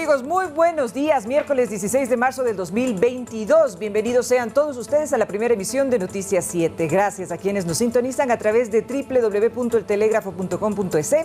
amigos? Muy buenos días, miércoles 16 de marzo del 2022. Bienvenidos sean todos ustedes a la primera emisión de Noticias 7. Gracias a quienes nos sintonizan a través de www.eltelegrafo.com.es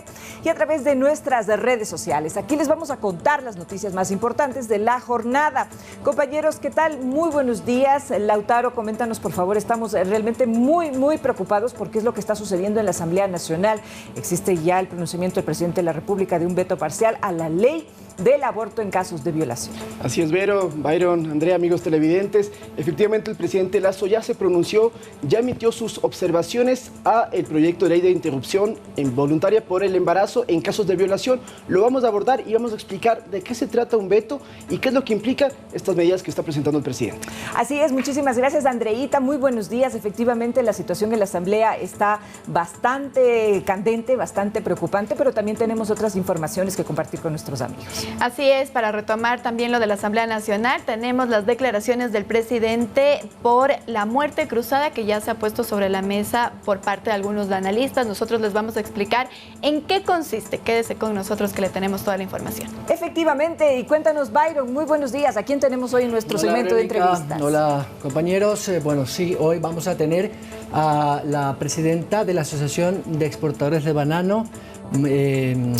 y a través de nuestras redes sociales. Aquí les vamos a contar las noticias más importantes de la jornada. Compañeros, ¿qué tal? Muy buenos días. Lautaro, coméntanos por favor. Estamos realmente muy preocupados porque es lo que está sucediendo en la Asamblea Nacional. Existe ya el pronunciamiento del presidente de la República de un veto parcial a la ley del aborto en casos de violación. Así es, Vero, Byron, Andrea, amigos televidentes. Efectivamente, el presidente Lasso ya se pronunció, ya emitió sus observaciones a el proyecto de ley de interrupción voluntaria por el embarazo en casos de violación. Lo vamos a abordar y vamos a explicar de qué se trata un veto y qué es lo que implica estas medidas que está presentando el presidente. Así es, muchísimas gracias, Andreita. Muy buenos días. Efectivamente, la situación en la Asamblea está bastante candente, bastante preocupante, pero también tenemos otras informaciones que compartir con nuestros amigos. Así es, para retomar también lo de la Asamblea Nacional, tenemos las declaraciones del presidente por la muerte cruzada que ya se ha puesto sobre la mesa por parte de algunos analistas. Nosotros les vamos a explicar en qué consiste. Quédese con nosotros que le tenemos toda la información. Efectivamente, y cuéntanos, Byron, muy buenos días. ¿A quién tenemos hoy en nuestro segmento de entrevistas? Hola, compañeros. Bueno, sí, hoy vamos a tener a la presidenta de la Asociación de Exportadores de Banano,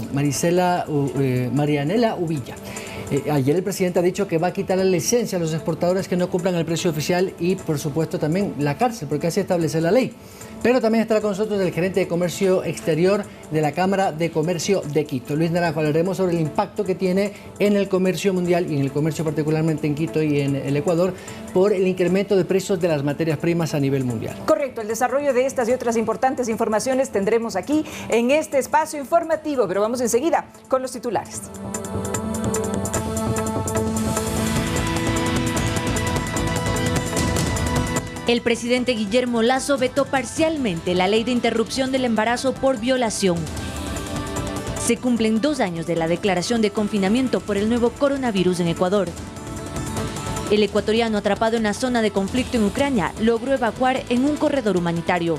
Marianela Uvilla. Ayer el presidente ha dicho que va a quitar la licencia a los exportadores que no cumplan el precio oficial y, por supuesto, también la cárcel, porque así establece la ley. Pero también estará con nosotros el gerente de Comercio Exterior de la Cámara de Comercio de Quito, Luis Naranjo. Hablaremos sobre el impacto que tiene en el comercio mundial y en el comercio particularmente en Quito y en el Ecuador por el incremento de precios de las materias primas a nivel mundial. Correcto, el desarrollo de estas y otras importantes informaciones tendremos aquí en este espacio informativo, pero vamos enseguida con los titulares. El presidente Guillermo Lasso vetó parcialmente la ley de interrupción del embarazo por violación. Se cumplen 2 años de la declaración de confinamiento por el nuevo coronavirus en Ecuador. El ecuatoriano atrapado en la zona de conflicto en Ucrania logró evacuar en un corredor humanitario.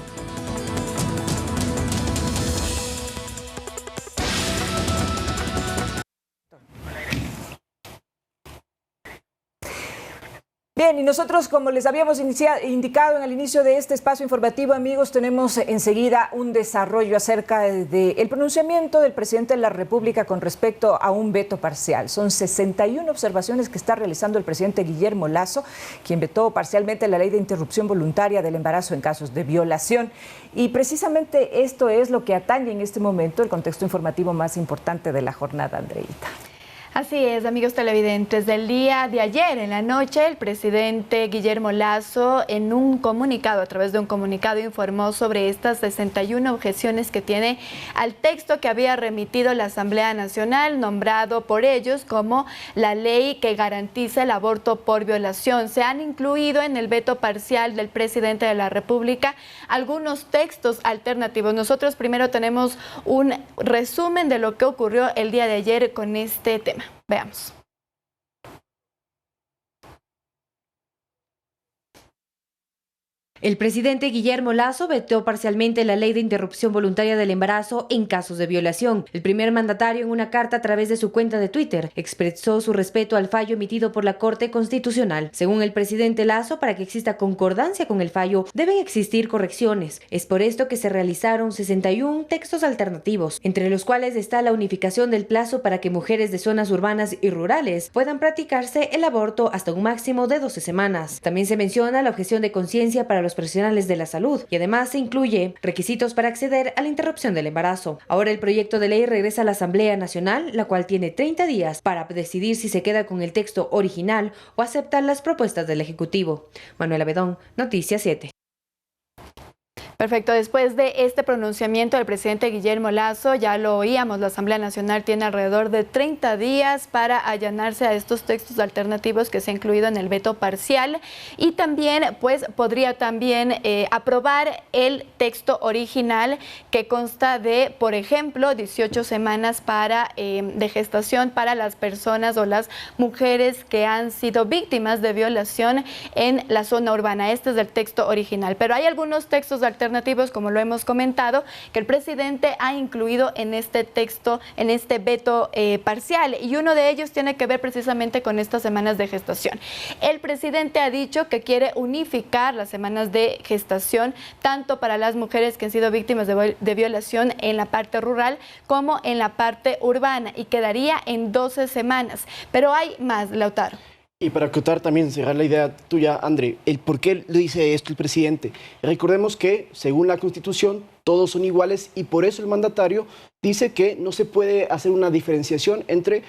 Bien, y nosotros, como les habíamos indicado en el inicio de este espacio informativo, amigos, tenemos enseguida un desarrollo acerca del pronunciamiento del presidente de la República con respecto a un veto parcial. Son 61 observaciones que está realizando el presidente Guillermo Lasso, quien vetó parcialmente la ley de interrupción voluntaria del embarazo en casos de violación. Y precisamente esto es lo que atañe en este momento el contexto informativo más importante de la jornada, Andreita. Así es, amigos televidentes. Del día de ayer en la noche, el presidente Guillermo Lasso, en un comunicado, a través de un comunicado, informó sobre estas 61 objeciones que tiene al texto que había remitido la Asamblea Nacional, nombrado por ellos como la ley que garantiza el aborto por violación. Se han incluido en el veto parcial del presidente de la República algunos textos alternativos. Nosotros primero tenemos un resumen de lo que ocurrió el día de ayer con este tema. Veamos. El presidente Guillermo Lasso vetó parcialmente la ley de interrupción voluntaria del embarazo en casos de violación. El primer mandatario, en una carta a través de su cuenta de Twitter, expresó su respeto al fallo emitido por la Corte Constitucional. Según el presidente Lasso, para que exista concordancia con el fallo, deben existir correcciones. Es por esto que se realizaron 61 textos alternativos, entre los cuales está la unificación del plazo para que mujeres de zonas urbanas y rurales puedan practicarse el aborto hasta un máximo de 12 semanas. También se menciona la objeción de conciencia para los profesionales de la salud y además se incluye requisitos para acceder a la interrupción del embarazo. Ahora el proyecto de ley regresa a la Asamblea Nacional, la cual tiene 30 días para decidir si se queda con el texto original o aceptar las propuestas del Ejecutivo. Manuela Bedón, Noticias 7. Perfecto, después de este pronunciamiento del presidente Guillermo Lasso, ya lo oíamos, la Asamblea Nacional tiene alrededor de 30 días para allanarse a estos textos alternativos que se ha incluido en el veto parcial y también pues podría también aprobar el texto original que consta de, por ejemplo, 18 semanas de gestación para las personas o las mujeres que han sido víctimas de violación en la zona urbana. Este es el texto original, pero hay algunos textos alternativos alternativos, como lo hemos comentado, que el presidente ha incluido en este texto, en este veto parcial, y uno de ellos tiene que ver precisamente con estas semanas de gestación. El presidente ha dicho que quiere unificar las semanas de gestación tanto para las mujeres que han sido víctimas de violación en la parte rural como en la parte urbana, y quedaría en 12 semanas. Pero hay más, Lautaro. Y para acotar también, cerrar la idea tuya, André, el por qué le dice esto el presidente. Recordemos que, según la Constitución, todos son iguales y por eso el mandatario dice que no se puede hacer una diferenciación entre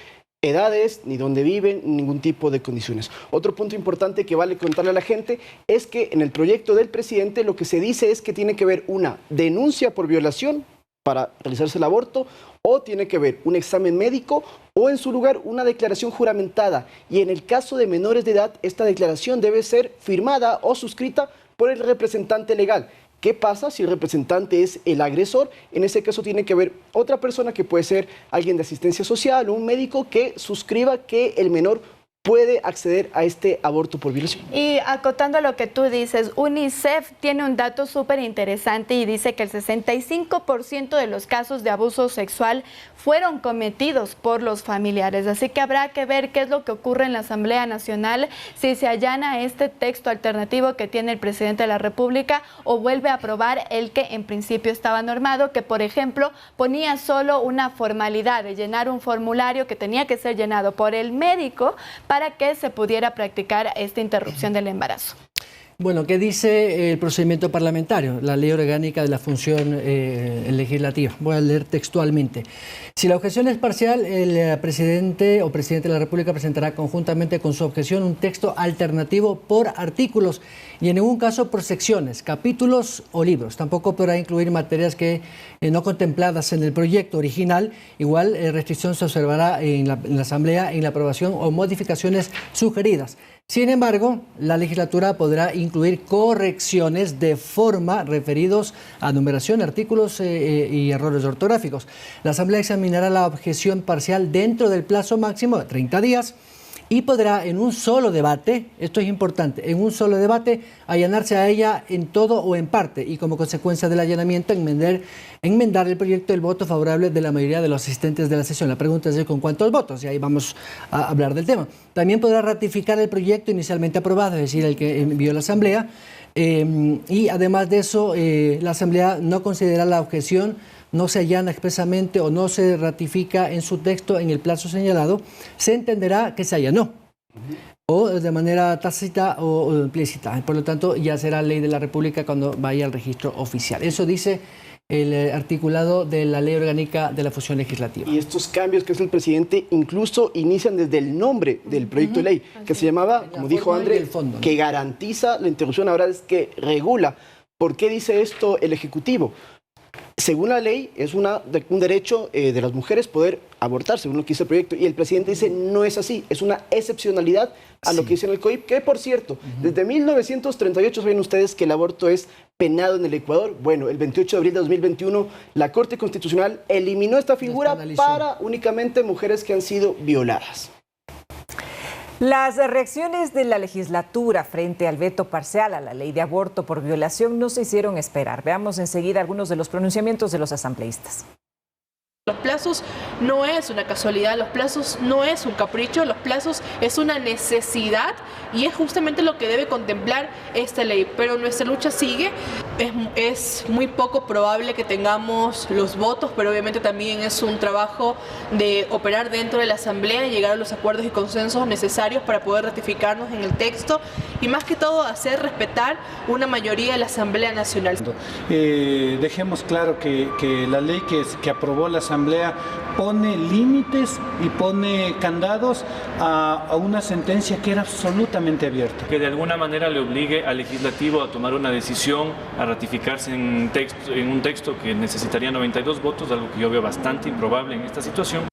edades, ni dónde viven, ni ningún tipo de condiciones. Otro punto importante que vale contarle a la gente es que en el proyecto del presidente lo que se dice es que tiene que haber una denuncia por violación para realizarse el aborto, o tiene que haber un examen médico o en su lugar una declaración juramentada, y en el caso de menores de edad esta declaración debe ser firmada o suscrita por el representante legal. ¿Qué pasa si el representante es el agresor? En ese caso tiene que haber otra persona, que puede ser alguien de asistencia social o un médico, que suscriba que el menor puede acceder a este aborto por violación. Y acotando lo que tú dices, UNICEF tiene un dato súper interesante y dice que el 65% de los casos de abuso sexual fueron cometidos por los familiares. Así que habrá que ver qué es lo que ocurre en la Asamblea Nacional, si se allana este texto alternativo que tiene el presidente de la República o vuelve a aprobar el que en principio estaba normado, que por ejemplo ponía solo una formalidad de llenar un formulario que tenía que ser llenado por el médico para que se pudiera practicar esta interrupción del embarazo. Bueno, ¿qué dice el procedimiento parlamentario? La ley orgánica de la función legislativa. Voy a leer textualmente. Si la objeción es parcial, el presidente o presidente de la República presentará conjuntamente con su objeción un texto alternativo por artículos y en ningún caso por secciones, capítulos o libros. Tampoco podrá incluir materias que no contempladas en el proyecto original. Igual restricción se observará en la Asamblea en la aprobación o modificaciones sugeridas. Sin embargo, la legislatura podrá incluir correcciones de forma referidos a numeración, artículos y errores ortográficos. La Asamblea examinará la objeción parcial dentro del plazo máximo de 30 días y podrá en un solo debate, esto es importante, en un solo debate allanarse a ella en todo o en parte y como consecuencia del allanamiento enmendar el proyecto del voto favorable de la mayoría de los asistentes de la sesión. La pregunta es con cuántos votos, y ahí vamos a hablar del tema. También podrá ratificar el proyecto inicialmente aprobado, es decir, el que envió la Asamblea, y además de eso, la Asamblea no considera la objeción, no se allana expresamente o no se ratifica en su texto en el plazo señalado, se entenderá que se allanó, o de manera tácita o implícita. Por lo tanto, ya será ley de la República cuando vaya al registro oficial. Eso dice el articulado de la ley orgánica de la función legislativa. Y estos cambios que hace el presidente incluso inician desde el nombre del proyecto de ley, que se llamaba, como dijo André, que garantiza la interrupción, ahora es que regula. ¿Por qué dice esto el Ejecutivo? Según la ley, es un derecho de las mujeres poder abortar, según lo que dice el proyecto. Y el presidente dice, no es así, es una excepcionalidad a lo que dice en el COIP, que por cierto, desde 1938 saben ustedes que el aborto es penado en el Ecuador. Bueno, el 28 de abril de 2021, la Corte Constitucional eliminó esta figura para únicamente mujeres que han sido violadas. Las reacciones de la legislatura frente al veto parcial a la ley de aborto por violación no se hicieron esperar. Veamos enseguida algunos de los pronunciamientos de los asambleístas. Los plazos no es una casualidad, los plazos no es un capricho, los plazos es una necesidad y es justamente lo que debe contemplar esta ley. Pero nuestra lucha sigue, es muy poco probable que tengamos los votos, pero obviamente también es un trabajo de operar dentro de la Asamblea y llegar a los acuerdos y consensos necesarios para poder ratificarnos en el texto y más que todo hacer respetar una mayoría de la Asamblea Nacional. Dejemos claro que la ley que aprobó la Asamblea pone límites y pone candados a una sentencia que era absolutamente abierta. Que de alguna manera le obligue al legislativo a tomar una decisión, a ratificarse en un texto que necesitaría 92 votos, algo que yo veo bastante improbable en esta situación.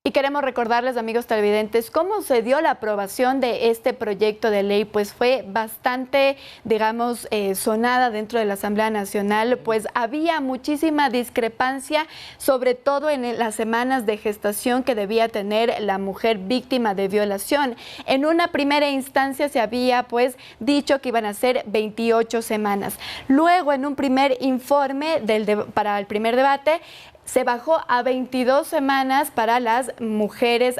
Y queremos recordarles, amigos televidentes, cómo se dio la aprobación de este proyecto de ley. Pues fue bastante, digamos, sonada dentro de la Asamblea Nacional, pues había muchísima discrepancia, sobre todo en las semanas de gestación que debía tener la mujer víctima de violación. En una primera instancia se había pues dicho que iban a ser 28 semanas. Luego, en un primer informe para el primer debate, se bajó a 22 semanas para las mujeres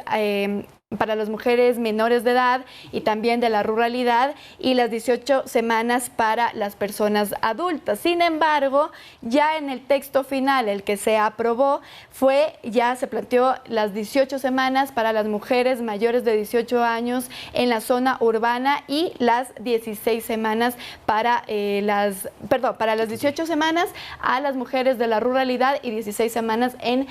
menores de edad y también de la ruralidad, y las 18 semanas para las personas adultas. Sin embargo, ya en el texto final, el que se aprobó, ya se planteó las 18 semanas para las mujeres mayores de 18 años en la zona urbana y las 16 semanas para las 18 semanas a las mujeres de la ruralidad y 16 semanas en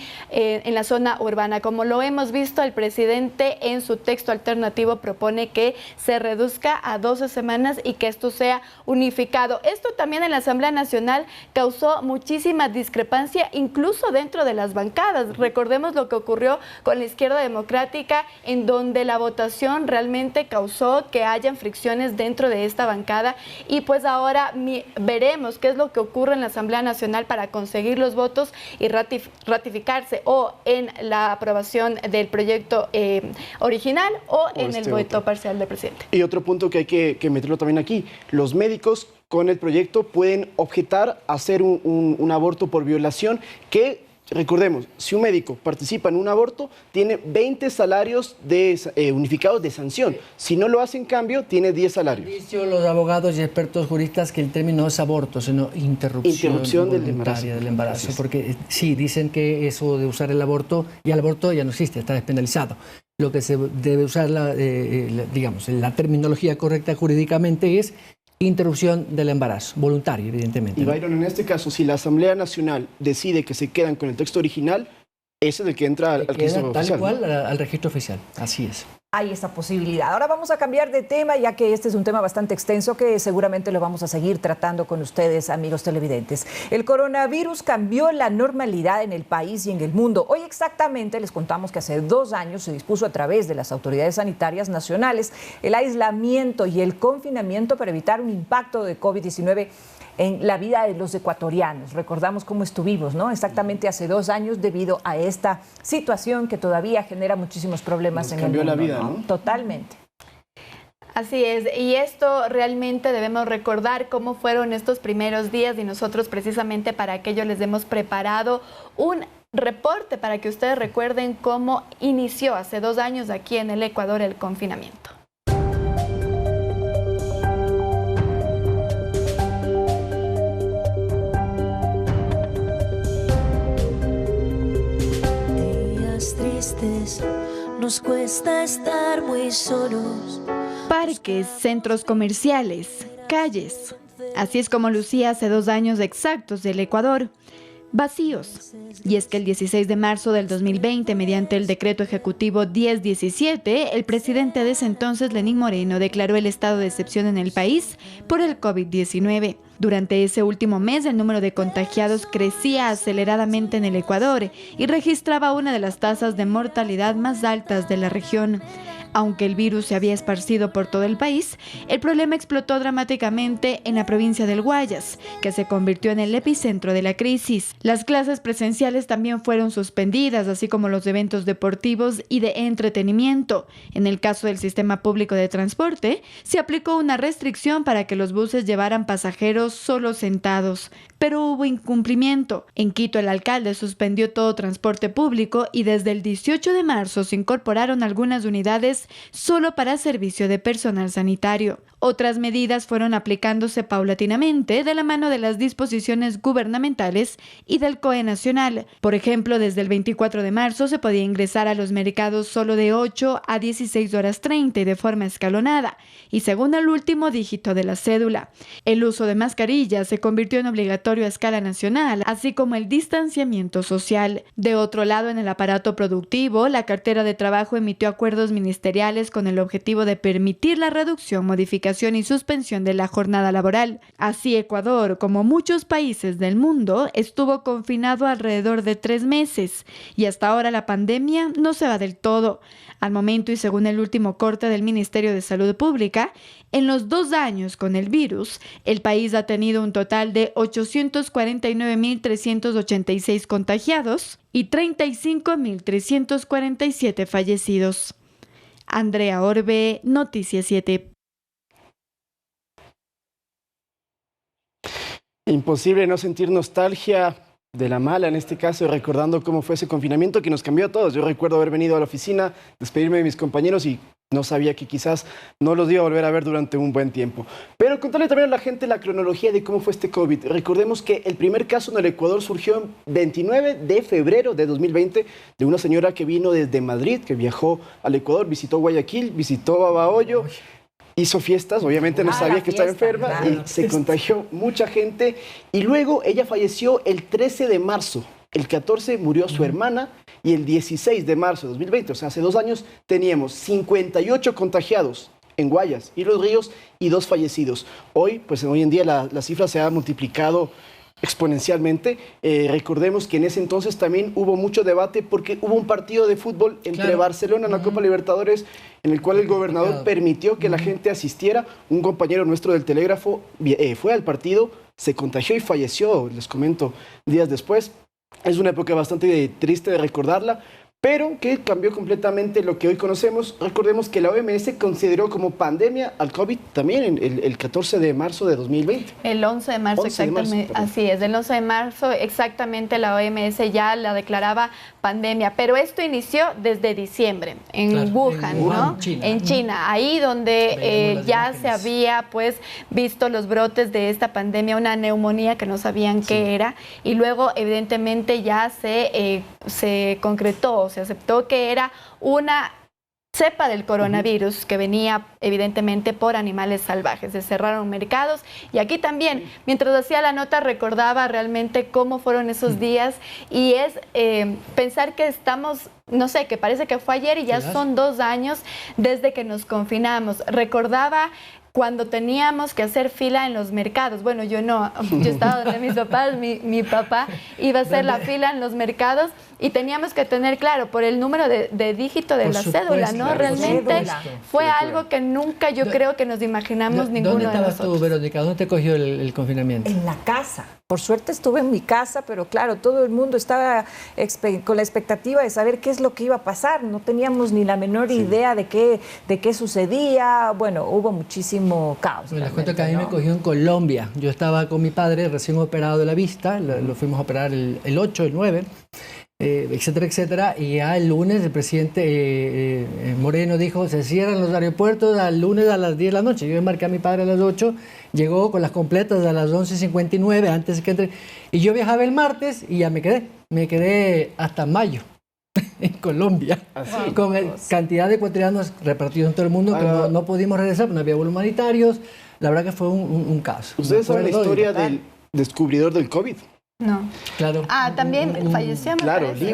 la zona urbana. Como lo hemos visto, el presidente en su texto alternativo propone que se reduzca a 12 semanas y que esto sea unificado. Esto también en la Asamblea Nacional causó muchísima discrepancia, incluso dentro de las bancadas. Recordemos lo que ocurrió con la izquierda democrática, en donde la votación realmente causó que hayan fricciones dentro de esta bancada, y pues ahora veremos qué es lo que ocurre en la Asamblea Nacional para conseguir los votos y ratificarse o en la aprobación del proyecto original o en el veto parcial del presidente. Y otro punto que hay que meterlo también aquí: los médicos con el proyecto pueden objetar a hacer un aborto por violación, que, recordemos, si un médico participa en un aborto, tiene 20 salarios unificados de sanción. Si no lo hace, en cambio, tiene 10 salarios. Dicen los abogados y expertos juristas que el término no es aborto, sino interrupción del embarazo. Porque sí, dicen que eso de usar el aborto, y el aborto ya no existe, está despenalizado. Lo que se debe usar, digamos, la terminología correcta jurídicamente es interrupción del embarazo, voluntaria, evidentemente. Y Byron, en este caso, si la Asamblea Nacional decide que se quedan con el texto original, ese es el que entra al registro oficial. Tal cual al registro oficial, así es. Hay esta posibilidad. Ahora vamos a cambiar de tema, ya que este es un tema bastante extenso que seguramente lo vamos a seguir tratando con ustedes, amigos televidentes. El coronavirus cambió la normalidad en el país y en el mundo. Hoy exactamente les contamos que hace 2 años se dispuso a través de las autoridades sanitarias nacionales el aislamiento y el confinamiento para evitar un impacto de COVID-19 en la vida de los ecuatorianos. Recordamos cómo estuvimos, ¿no? Exactamente hace 2 años, debido a esta situación que todavía genera muchísimos problemas en el mundo. Cambió la vida, ¿no? Totalmente. Así es, y esto realmente debemos recordar cómo fueron estos primeros días, y nosotros precisamente para aquello les hemos preparado un reporte para que ustedes recuerden cómo inició hace 2 años aquí en el Ecuador el confinamiento. Nos cuesta estar muy solos. Parques, centros comerciales, calles. Así es como lucía hace 2 años exactos del Ecuador. Vacíos. Y es que el 16 de marzo del 2020, mediante el decreto ejecutivo 1017, el presidente de ese entonces, Lenín Moreno, declaró el estado de excepción en el país por el COVID-19. Durante ese último mes, el número de contagiados crecía aceleradamente en el Ecuador y registraba una de las tasas de mortalidad más altas de la región. Aunque el virus se había esparcido por todo el país, el problema explotó dramáticamente en la provincia del Guayas, que se convirtió en el epicentro de la crisis. Las clases presenciales también fueron suspendidas, así como los eventos deportivos y de entretenimiento. En el caso del sistema público de transporte, se aplicó una restricción para que los buses llevaran pasajeros solo sentados, pero hubo incumplimiento. En Quito, el alcalde suspendió todo transporte público y desde el 18 de marzo se incorporaron algunas unidades solo para servicio de personal sanitario. Otras medidas fueron aplicándose paulatinamente de la mano de las disposiciones gubernamentales y del COE nacional. Por ejemplo, desde el 24 de marzo se podía ingresar a los mercados solo de 8 a 16 horas 30 y de forma escalonada, y según el último dígito de la cédula. El uso de mascarillas se convirtió en obligatorio a escala nacional, así como el distanciamiento social. De otro lado, en el aparato productivo, la cartera de trabajo emitió acuerdos ministeriales con el objetivo de permitir la reducción, modificación modificación y suspensión de la jornada laboral. Así, Ecuador, como muchos países del mundo, estuvo confinado alrededor de 3 meses y hasta ahora la pandemia no se va del todo. Al momento y según el último corte del Ministerio de Salud Pública, en los 2 años con el virus, el país ha tenido un total de 849.386 contagiados y 35.347 fallecidos. Andrea Orbe, Noticias 7. Imposible no sentir nostalgia de la mala, en este caso, recordando cómo fue ese confinamiento que nos cambió a todos. Yo recuerdo haber venido a la oficina, despedirme de mis compañeros y no sabía que quizás no los iba a volver a ver durante un buen tiempo. Pero contarle también a la gente la cronología de cómo fue este COVID. Recordemos que el primer caso en el Ecuador surgió el 29 de febrero de 2020 de una señora que vino desde Madrid, que viajó al Ecuador, visitó Guayaquil, visitó Babahoyo, hizo fiestas, obviamente no sabía que estaba enferma, claro, y se contagió mucha gente. Y luego ella falleció el 13 de marzo. El 14 murió su hermana y el 16 de marzo de 2020, o sea, hace 2 años, teníamos 58 contagiados en Guayas y Los Ríos y 2 fallecidos. Hoy en día la cifra se ha multiplicado exponencialmente. Recordemos que en ese entonces también hubo mucho debate porque hubo un partido de fútbol entre Barcelona en la Copa Libertadores en el cual el gobernador permitió que la gente asistiera. Un compañero nuestro del Telégrafo fue al partido, se contagió y falleció, les comento, días después. Es una época bastante triste de recordarla, pero que cambió completamente lo que hoy conocemos. Recordemos que la OMS consideró como pandemia al COVID también el 14 de marzo de 2020. El 11 de marzo, exactamente. Así es, el 11 de marzo exactamente la OMS ya la declaraba pandemia, pero esto inició desde diciembre en Wuhan, ¿no? En China, ahí donde ya se había visto los brotes de esta pandemia, una neumonía que no sabían qué era, y luego evidentemente ya se concretó, se aceptó que era una cepa del coronavirus que venía evidentemente por animales salvajes. Se cerraron mercados y aquí también, mientras hacía la nota, recordaba realmente cómo fueron esos días y es pensar que estamos, no sé, que parece que fue ayer y ya son 2 años desde que nos confinamos. Recordaba cuando teníamos que hacer fila en los mercados. Bueno, yo no, yo estaba donde mis papás, mi papá iba a hacer la fila en los mercados y teníamos que tener, claro, por el número de dígito de la cédula, ¿no? Realmente fue algo que nunca yo creo que nos imaginamos ninguno de nosotros. ¿Dónde estabas tú, Verónica? ¿Dónde te cogió el confinamiento? En la casa. Por suerte estuve en mi casa, pero claro, todo el mundo estaba con la expectativa de saber qué es lo que iba a pasar. No teníamos ni la menor idea de qué sucedía. Bueno, hubo muchísimo caos. Les cuento que a mí me cogió en Colombia. Yo estaba con mi padre recién operado de la vista, lo fuimos a operar el 8, el 9, etcétera, etcétera. Y ya el lunes el presidente Moreno dijo, se cierran los aeropuertos al lunes a las 10 de la noche. Yo embarqué a mi padre a las 8, llegó con las completas a las 11:59 antes de que entre. Y yo viajaba el martes y ya me quedé hasta mayo en Colombia, con cantidad de ecuatorianos repartidos en todo el mundo que no pudimos regresar, no había vuelos humanitarios. La verdad que fue un caso. ¿Ustedes saben la historia del descubridor del COVID? No. Claro. También falleció. Claro, Li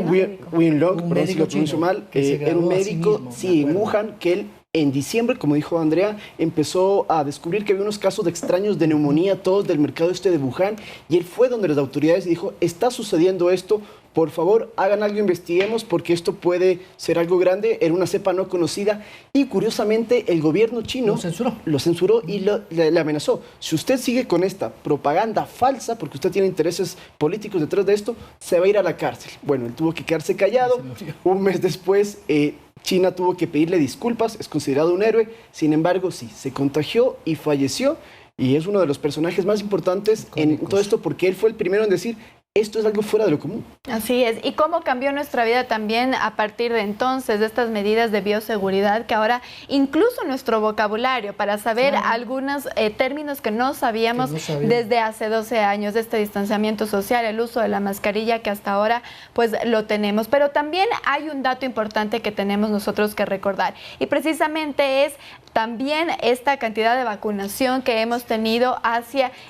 Wenlong, perdón si lo pronuncio mal, era un médico, en Wuhan, que él en diciembre, como dijo Andrea, empezó a descubrir que había unos casos extraños de neumonía, todos del mercado de Wuhan, y él fue donde las autoridades dijo, está sucediendo esto, por favor, hagan algo, investiguemos, porque esto puede ser algo grande, era una cepa no conocida, y curiosamente el gobierno chino lo censuró y le amenazó. Si usted sigue con esta propaganda falsa, porque usted tiene intereses políticos detrás de esto, se va a ir a la cárcel. Bueno, él tuvo que quedarse callado. Un mes después, China tuvo que pedirle disculpas, es considerado un héroe, sin embargo, sí, se contagió y falleció, y es uno de los personajes más importantes en todo esto, porque él fue el primero en decir, esto es algo fuera de lo común. Así es. ¿Y cómo cambió nuestra vida también a partir de entonces, de estas medidas de bioseguridad, que ahora incluso nuestro vocabulario, para saber algunos términos que no sabíamos desde hace 12 años, de este distanciamiento social, el uso de la mascarilla, que hasta ahora pues lo tenemos. Pero también hay un dato importante que tenemos nosotros que recordar, y precisamente es también esta cantidad de vacunación que hemos tenido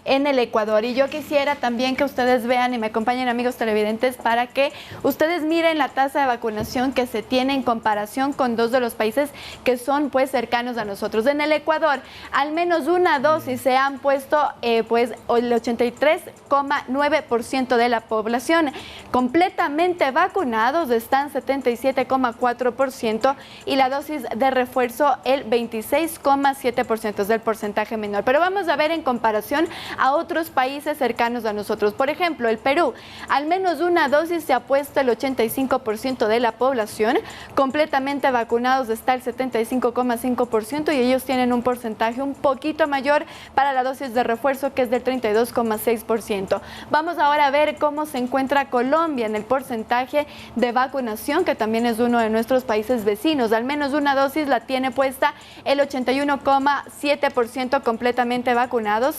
en el Ecuador. Y yo quisiera también que ustedes vean y me acompañen, amigos televidentes, para que ustedes miren la tasa de vacunación que se tiene en comparación con dos de los países que son pues cercanos a nosotros. En el Ecuador, al menos una dosis se han puesto pues el 83,9% de la población. Completamente vacunados están 77,4% y la dosis de refuerzo el 26,7%, es del porcentaje menor. Pero vamos a ver en comparación a otros países cercanos a nosotros. Por ejemplo, el Perú, al menos una dosis se ha puesto el 85% de la población, completamente vacunados está el 75,5% y ellos tienen un porcentaje un poquito mayor para la dosis de refuerzo, que es del 32,6%. Vamos ahora a ver cómo se encuentra Colombia en el porcentaje de vacunación, que también es uno de nuestros países vecinos. Al menos una dosis la tiene puesta el 81,7% completamente vacunados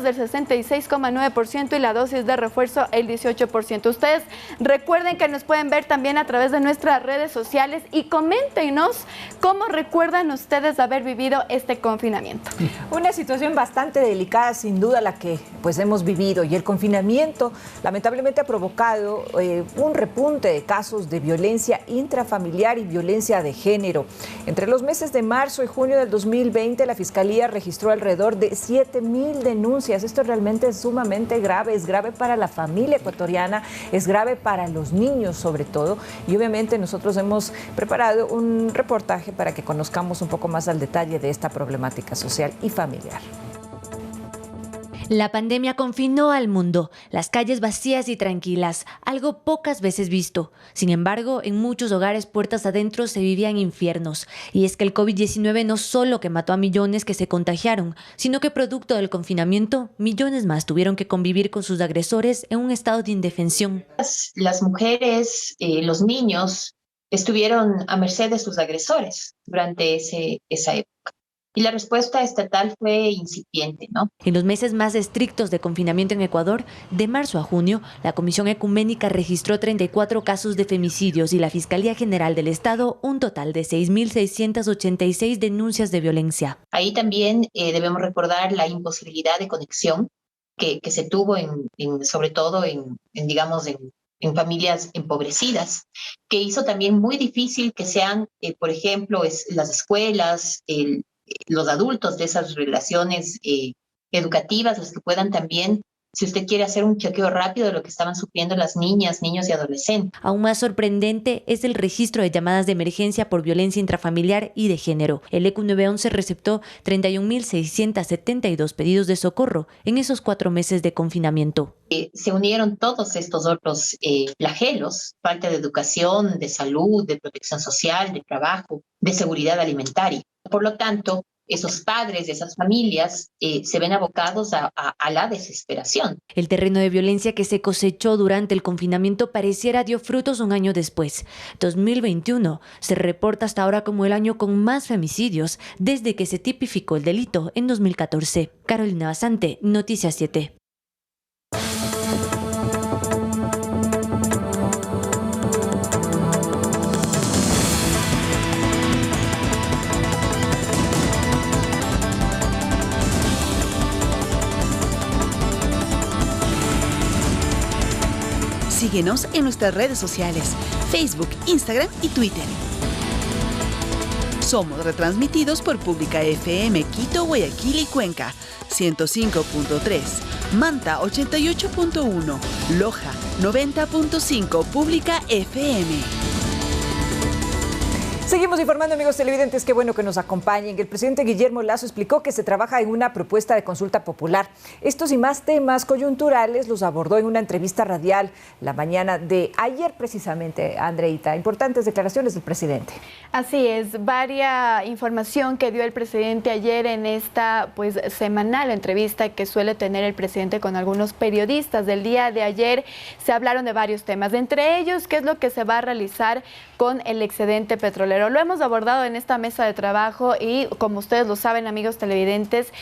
del 66,9% y la dosis de refuerzo el 18%. Ustedes recuerden que nos pueden ver también a través de nuestras redes sociales y coméntenos cómo recuerdan ustedes haber vivido este confinamiento. Una situación bastante delicada, sin duda, la que pues hemos vivido, y el confinamiento lamentablemente ha provocado un repunte de casos de violencia intrafamiliar y violencia de género. Entre los meses de marzo y junio del 2020, la Fiscalía registró alrededor de 7,000 denuncias. Esto realmente es sumamente grave, es grave para la familia ecuatoriana, es grave para los niños sobre todo, y obviamente nosotros hemos preparado un reportaje para que conozcamos un poco más al detalle de esta problemática social y familiar. La pandemia confinó al mundo, las calles vacías y tranquilas, algo pocas veces visto. Sin embargo, en muchos hogares puertas adentro se vivían infiernos. Y es que el COVID-19 no solo que mató a millones que se contagiaron, sino que producto del confinamiento, millones más tuvieron que convivir con sus agresores en un estado de indefensión. Las mujeres, los niños, estuvieron a merced de sus agresores durante esa época. Y la respuesta estatal fue incipiente, ¿no? En los meses más estrictos de confinamiento en Ecuador, de marzo a junio, la Comisión Ecuménica registró 34 casos de femicidios y la Fiscalía General del Estado un total de 6,686 denuncias de violencia. Ahí también debemos recordar la imposibilidad de conexión que se tuvo sobre todo en familias empobrecidas, que hizo también muy difícil que sean, por ejemplo, las escuelas, los adultos de esas relaciones educativas, los que puedan también, si usted quiere hacer un chequeo rápido de lo que estaban sufriendo las niñas, niños y adolescentes. Aún más sorprendente es el registro de llamadas de emergencia por violencia intrafamiliar y de género. El ECU 911 receptó 31,672 pedidos de socorro en esos 4 meses de confinamiento. Se unieron todos estos otros flagelos: falta de educación, de salud, de protección social, de trabajo, de seguridad alimentaria. Por lo tanto, esos padres de esas familias se ven abocados a la desesperación. El terreno de violencia que se cosechó durante el confinamiento pareciera dio frutos un año después. 2021 se reporta hasta ahora como el año con más femicidios desde que se tipificó el delito en 2014. Carolina Basante, Noticias 7. Síguenos en nuestras redes sociales, Facebook, Instagram y Twitter. Somos retransmitidos por Pública FM Quito, Guayaquil y Cuenca, 105.3, Manta 88.1, Loja 90.5, Pública FM. Seguimos informando, amigos televidentes, qué bueno que nos acompañen. El presidente Guillermo Lasso explicó que se trabaja en una propuesta de consulta popular. Estos y más temas coyunturales los abordó en una entrevista radial la mañana de ayer precisamente, Andreita. Importantes declaraciones del presidente. Así es, varia información que dio el presidente ayer en esta semanal entrevista que suele tener el presidente con algunos periodistas. Del día de ayer se hablaron de varios temas, entre ellos qué es lo que se va a realizar con el excedente petrolero petrolero. Lo hemos abordado en esta mesa de trabajo y, como ustedes lo saben, amigos televidentes,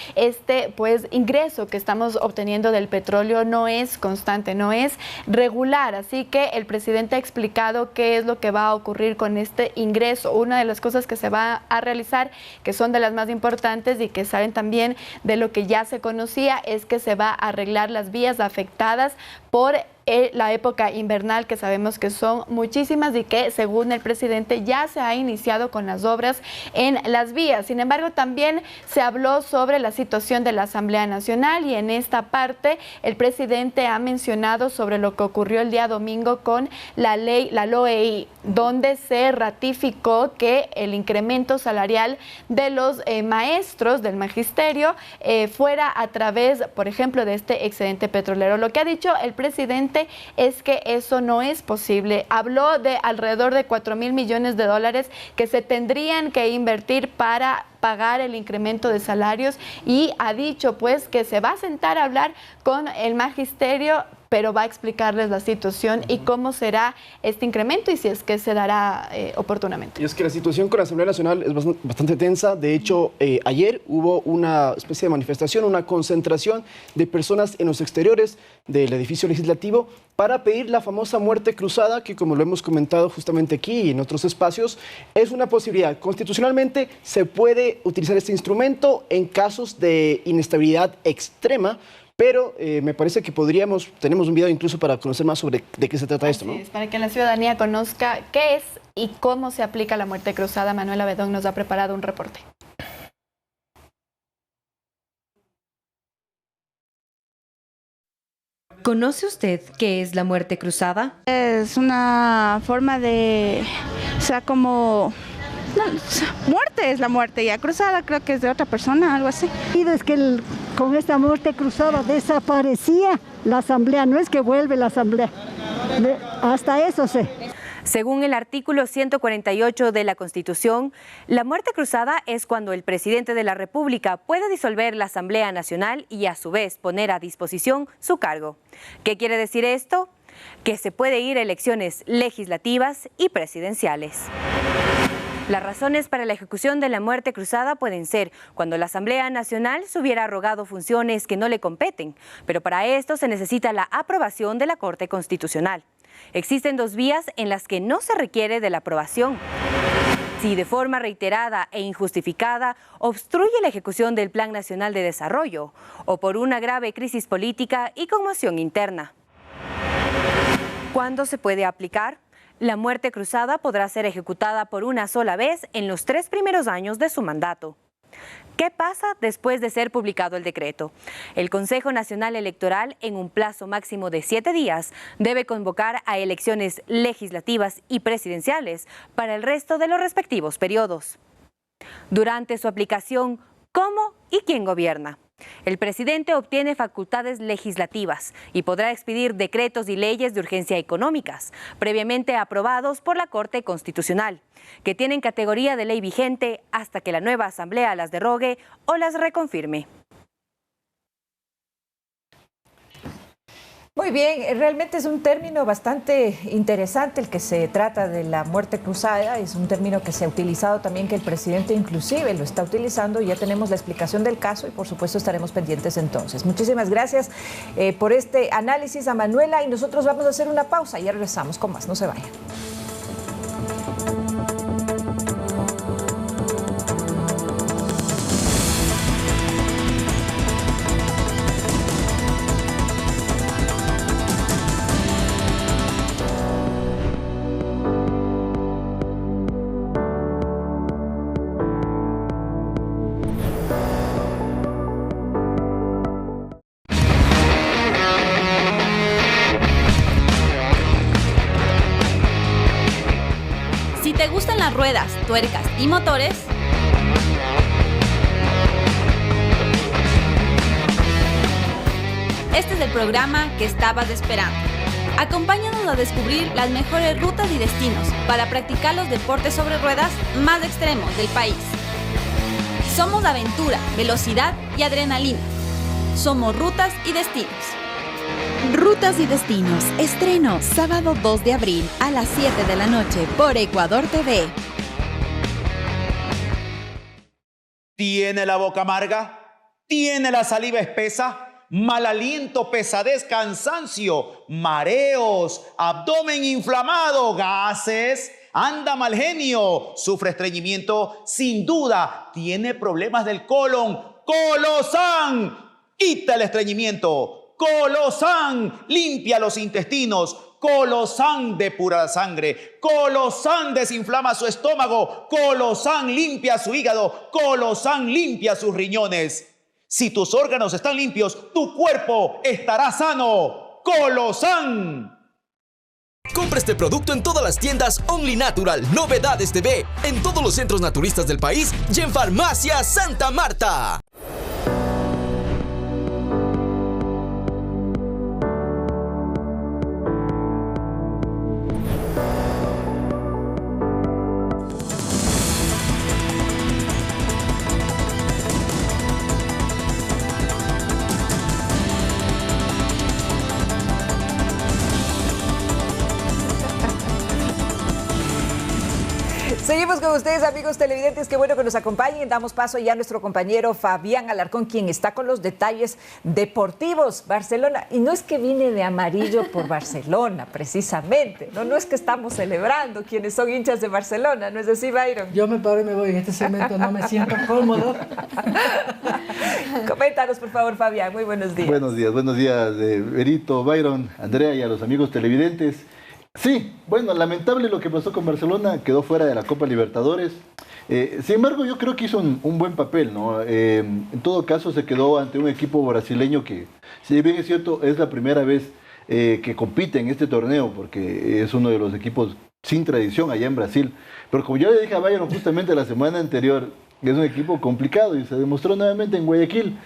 pues ingreso que estamos obteniendo del petróleo no es constante, no es regular. Así que el presidente ha explicado qué es lo que va a ocurrir con este ingreso. Una de las cosas que se va a realizar, que son de las más importantes y que saben también de lo que ya se conocía, es que se va a arreglar las vías afectadas por la época invernal, que sabemos que son muchísimas y que, según el presidente, ya se ha iniciado con las obras en las vías. Sin embargo, también se habló sobre la situación de la Asamblea Nacional, y en esta parte el presidente ha mencionado sobre lo que ocurrió el día domingo con la LOEI, donde se ratificó que el incremento salarial de los maestros del magisterio fuera a través, por ejemplo, de este excedente petrolero. Lo que ha dicho el presidente es que eso no es posible. Habló de alrededor de 4.000 millones de dólares que se tendrían que invertir para pagar el incremento de salarios, y ha dicho pues que se va a sentar a hablar con el magisterio, pero va a explicarles la situación y cómo será este incremento y si es que se dará oportunamente. Y es que la situación con la Asamblea Nacional es bastante tensa. De hecho, ayer hubo una especie de manifestación, una concentración de personas en los exteriores del edificio legislativo para pedir la famosa muerte cruzada, que, como lo hemos comentado justamente aquí y en otros espacios, es una posibilidad. Constitucionalmente se puede utilizar este instrumento en casos de inestabilidad extrema, pero me parece que tenemos un video incluso para conocer más sobre de qué se trata esto, ¿no? Es, para que la ciudadanía conozca qué es y cómo se aplica la muerte cruzada. Manuela Bedón nos ha preparado un reporte. ¿Conoce usted qué es la muerte cruzada? Es una forma de, o sea, como... No, muerte es la muerte, ya cruzada creo que es de otra persona, algo así. Y es que con esta muerte cruzada desaparecía la asamblea, no es que vuelve la asamblea, hasta eso sé. Según el artículo 148 de la Constitución, la muerte cruzada es cuando el presidente de la República puede disolver la Asamblea Nacional y a su vez poner a disposición su cargo. ¿Qué quiere decir esto? Que se puede ir a elecciones legislativas y presidenciales. Las razones para la ejecución de la muerte cruzada pueden ser cuando la Asamblea Nacional se hubiera arrogado funciones que no le competen, pero para esto se necesita la aprobación de la Corte Constitucional. Existen dos vías en las que no se requiere de la aprobación. Si de forma reiterada e injustificada obstruye la ejecución del Plan Nacional de Desarrollo o por una grave crisis política y conmoción interna. ¿Cuándo se puede aplicar? La muerte cruzada podrá ser ejecutada por una sola vez en los 3 primeros años de su mandato. ¿Qué pasa después de ser publicado el decreto? El Consejo Nacional Electoral, en un plazo máximo de 7 días, debe convocar a elecciones legislativas y presidenciales para el resto de los respectivos periodos. Durante su aplicación, ¿cómo y quién gobierna? El presidente obtiene facultades legislativas y podrá expedir decretos y leyes de urgencia económicas, previamente aprobados por la Corte Constitucional, que tienen categoría de ley vigente hasta que la nueva Asamblea las derogue o las reconfirme. Muy bien, realmente es un término bastante interesante el que se trata de la muerte cruzada. Es un término que se ha utilizado también, que el presidente inclusive lo está utilizando. Ya tenemos la explicación del caso y por supuesto estaremos pendientes entonces. Muchísimas gracias por este análisis a Manuela, y nosotros vamos a hacer una pausa y ya regresamos con más. No se vayan. Ruedas, tuercas y motores, este es el programa que estabas esperando. Acompáñanos a descubrir las mejores rutas y destinos para practicar los deportes sobre ruedas más extremos del país. Somos aventura, velocidad y adrenalina. Somos Rutas y Destinos. Rutas y Destinos, estreno sábado 2 de abril a las 7 de la noche por Ecuador TV. ¿Tiene la boca amarga? ¿Tiene la saliva espesa? ¿Mal aliento, pesadez, cansancio, mareos, abdomen inflamado, gases? ¿Anda mal genio? ¿Sufre estreñimiento? Sin duda, ¿tiene problemas del colon? ¡Colosan! Quita el estreñimiento. Colosan limpia los intestinos. Colosan depura la sangre. Colosan desinflama su estómago. Colosan limpia su hígado. Colosan limpia sus riñones. Si tus órganos están limpios, tu cuerpo estará sano. Colosan. Compra este producto en todas las tiendas Only Natural, Novedades TV, en todos los centros naturistas del país y en Farmacia Santa Marta. Seguimos con ustedes, amigos televidentes, qué bueno que nos acompañen. Damos paso ya a nuestro compañero Fabián Alarcón, quien está con los detalles deportivos. Barcelona, y no es que viene de amarillo por Barcelona, precisamente, no es que estamos celebrando quienes son hinchas de Barcelona, ¿no es así, Byron? Yo me paro y me voy, en este segmento no me siento cómodo. Coméntanos, por favor, Fabián, muy buenos días. Buenos días, Berito, Byron, Andrea y a los amigos televidentes. Sí, bueno, lamentable lo que pasó con Barcelona, quedó fuera de la Copa Libertadores. Sin embargo, yo creo que hizo un buen papel, ¿no? En todo caso, se quedó ante un equipo brasileño que, si bien es cierto, es la primera vez que compite en este torneo, porque es uno de los equipos sin tradición allá en Brasil. Pero como yo le dije a Bayern justamente la semana anterior, es un equipo complicado y se demostró nuevamente en Guayaquil.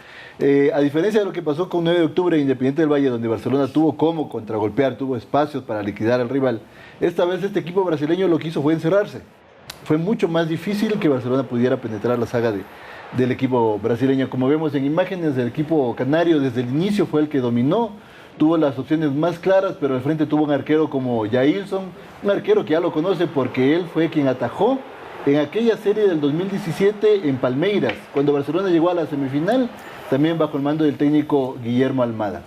A diferencia de lo que pasó con 9 de octubre e Independiente del Valle, donde Barcelona tuvo cómo contragolpear, tuvo espacios para liquidar al rival, esta vez este equipo brasileño lo que hizo fue encerrarse. Fue mucho más difícil que Barcelona pudiera penetrar la saga del equipo brasileño. Como vemos en imágenes, el equipo canario desde el inicio fue el que dominó, tuvo las opciones más claras, pero al frente tuvo un arquero como Jailson, un arquero que ya lo conoce porque él fue quien atajó en aquella serie del 2017 en Palmeiras, cuando Barcelona llegó a la semifinal, también bajo el mando del técnico Guillermo Almada.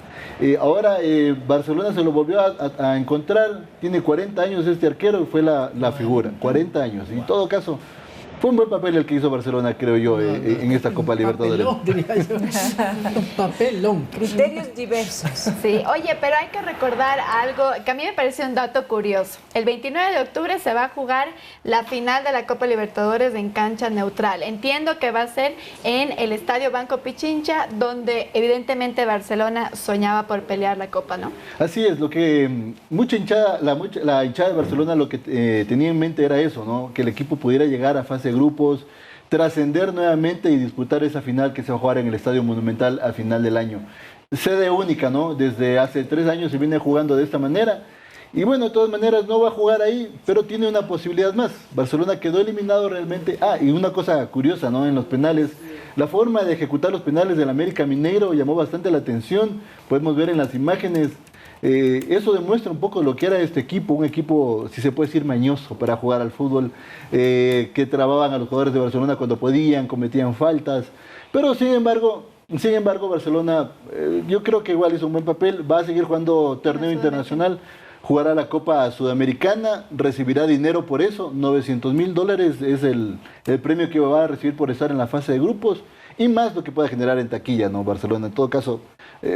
Ahora Barcelona se lo volvió a encontrar, tiene 40 años este arquero y fue la figura, 40 años. Y en todo caso, fue un buen papel el que hizo Barcelona, creo yo, en esta Copa Libertadores. Papelón, diría yo. Un papelón. Criterios diversos. Sí, oye, pero hay que recordar algo que a mí me parece un dato curioso. El 29 de octubre se va a jugar la final de la Copa Libertadores en cancha neutral. Entiendo que va a ser en el Estadio Banco Pichincha, donde evidentemente Barcelona soñaba por pelear la Copa, ¿no? Así es, lo que mucha hinchada, la hinchada de Barcelona lo que tenía en mente era eso, ¿no? Que el equipo pudiera llegar a fase de grupos, trascender nuevamente y disputar esa final que se va a jugar en el Estadio Monumental al final del año. Sede única, ¿no? Desde hace 3 años se viene jugando de esta manera. Y bueno, de todas maneras no va a jugar ahí, pero tiene una posibilidad más. Barcelona quedó eliminado realmente. Y una cosa curiosa, ¿no? En los penales, la forma de ejecutar los penales del América Mineiro llamó bastante la atención. Podemos ver en las imágenes. Eso demuestra un poco lo que era este equipo, un equipo, si se puede decir, mañoso para jugar al fútbol, que trababan a los jugadores de Barcelona cuando podían, cometían faltas, pero sin embargo Barcelona, yo creo que igual hizo un buen papel, va a seguir jugando torneo internacional, jugará la Copa Sudamericana, recibirá dinero por eso, $900,000 es el premio que va a recibir por estar en la fase de grupos, y más lo que pueda generar en taquilla, ¿no? Barcelona, en todo caso,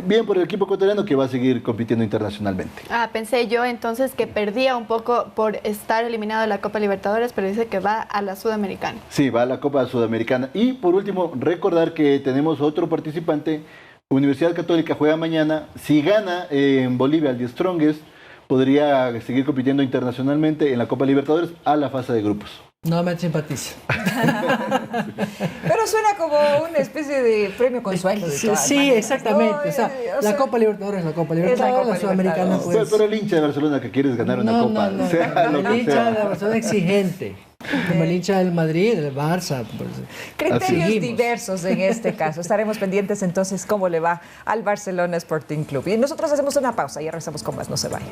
bien por el equipo ecuatoriano que va a seguir compitiendo internacionalmente. Pensé yo entonces que perdía un poco por estar eliminado de la Copa Libertadores, pero dice que va a la Sudamericana. Sí, va a la Copa Sudamericana. Y por último, recordar que tenemos otro participante, Universidad Católica juega mañana, si gana en Bolivia al The Strongest, podría seguir compitiendo internacionalmente en la Copa Libertadores a la fase de grupos. No me simpatiza. Pero suena como una especie de premio consuelo. Sí, exactamente. No, o sea, la Copa Libertadores, la Sudamericana. Pues... Pero el hincha de Barcelona que quieres ganar una copa. No. El hincha de Barcelona exigente. Como el hincha del Madrid, del Barça. Pues, criterios diversos en este caso. Estaremos pendientes entonces cómo le va al Barcelona Sporting Club. Y nosotros hacemos una pausa y regresamos con más. No se vayan.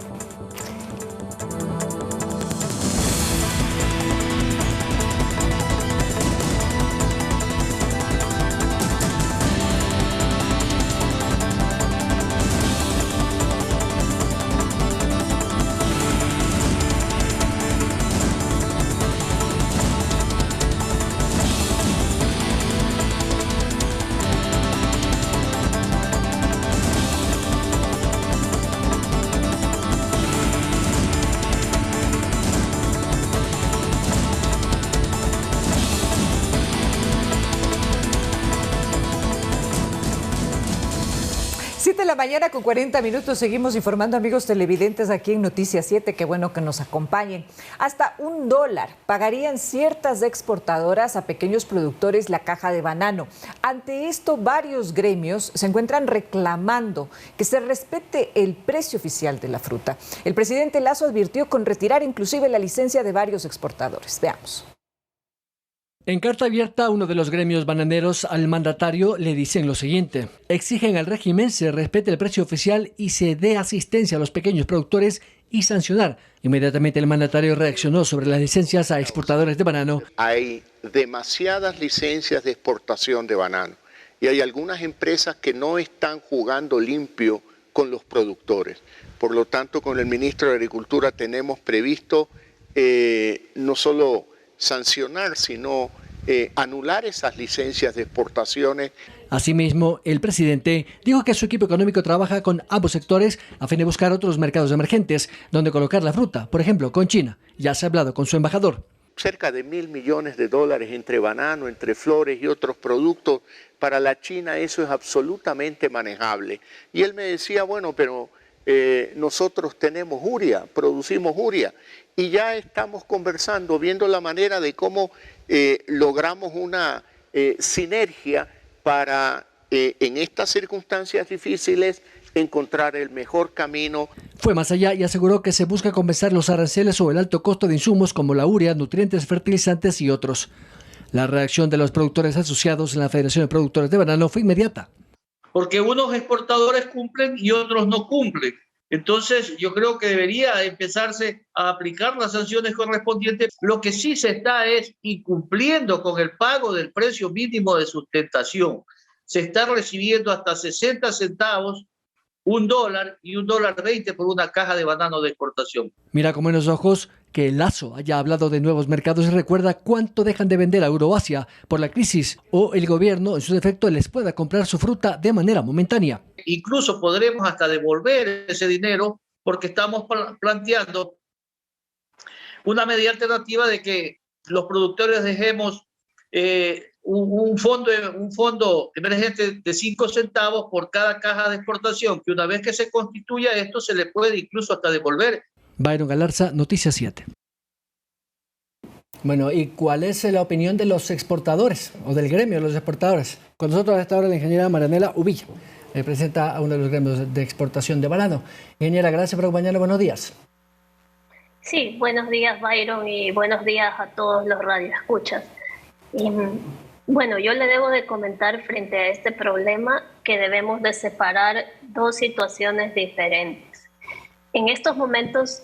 de la mañana con 40 minutos. Seguimos informando, amigos televidentes, aquí en Noticias 7. Qué bueno que nos acompañen. Hasta $1 pagarían ciertas exportadoras a pequeños productores la caja de banano. Ante esto, varios gremios se encuentran reclamando que se respete el precio oficial de la fruta. El presidente Lasso advirtió con retirar inclusive la licencia de varios exportadores. Veamos. En carta abierta, uno de los gremios bananeros al mandatario le dicen lo siguiente: exigen al régimen se respete el precio oficial y se dé asistencia a los pequeños productores y sancionar. Inmediatamente el mandatario reaccionó sobre las licencias a exportadores de banano. Hay demasiadas licencias de exportación de banano y hay algunas empresas que no están jugando limpio con los productores. Por lo tanto, con el ministro de Agricultura tenemos previsto no solo sancionar, sino anular esas licencias de exportaciones. Asimismo, el presidente dijo que su equipo económico trabaja con ambos sectores a fin de buscar otros mercados emergentes donde colocar la fruta, por ejemplo, con China. Ya se ha hablado con su embajador. Cerca de $1.000 millones entre banano, entre flores y otros productos. Para la China eso es absolutamente manejable. Y él me decía, bueno, pero nosotros tenemos urea, producimos urea. Y ya estamos conversando, viendo la manera de cómo logramos una sinergia para, en estas circunstancias difíciles, encontrar el mejor camino. Fue más allá y aseguró que se busca compensar los aranceles o el alto costo de insumos como la urea, nutrientes, fertilizantes y otros. La reacción de los productores asociados en la Federación de Productores de Banano fue inmediata. Porque unos exportadores cumplen y otros no cumplen. Entonces, yo creo que debería empezarse a aplicar las sanciones correspondientes. Lo que sí se está es incumpliendo con el pago del precio mínimo de sustentación. Se está recibiendo hasta 60 centavos, $1 y $1.20 por una caja de banano de exportación. Mira con buenos ojos que Lasso haya hablado de nuevos mercados y recuerda cuánto dejan de vender a Euroasia por la crisis o el gobierno en su defecto les pueda comprar su fruta de manera momentánea. Incluso podremos hasta devolver ese dinero porque estamos planteando una medida alternativa de que los productores dejemos un fondo emergente de 5 centavos por cada caja de exportación, que una vez que se constituya esto se le puede incluso hasta devolver. Byron Galarza, Noticias 7. Bueno, ¿y cuál es la opinión de los exportadores o del gremio de los exportadores? Con nosotros a esta hora la ingeniera Marianela Uvilla, representa a uno de los gremios de exportación de banano. Ingeniera, gracias por acompañarnos. Buenos días. Sí, buenos días, Byron, y buenos días a todos los radioescuchas. Bueno, yo le debo de comentar frente a este problema que debemos de separar dos situaciones diferentes. En estos momentos